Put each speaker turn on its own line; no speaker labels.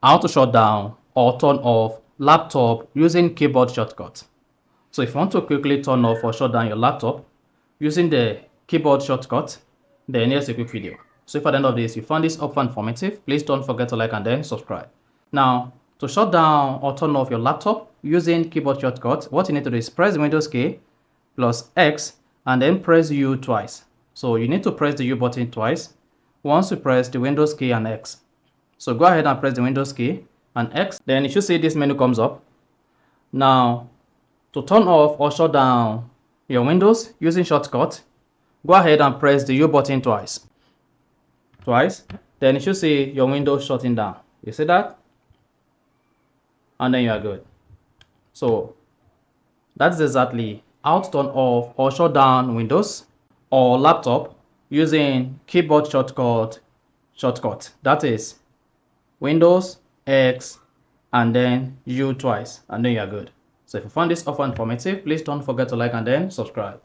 how to shut down or turn off laptop using keyboard shortcut. So if you want to quickly turn off or shut down your laptop using the keyboard shortcut, then here's a quick video. So if at the end of this you found this helpful and informative, please don't forget to like and then subscribe. Now, to shut down or turn off your laptop using keyboard shortcut, what you need to do is press the Windows key plus X and then press U twice. So you need to press the U button twice once you press the Windows key and X. So go ahead and press the Windows key and X. Then you should see this menu comes up. Now, to turn off or shut down your Windows using shortcut, go ahead and press the U button twice. Then you should see your Windows shutting down. You see that? And then you are good. So that's exactly how to turn off or shut down Windows or laptop using keyboard shortcut. That is Windows, X, and then U twice, and then you are good. So if you found this offer informative, please don't forget to like and then subscribe.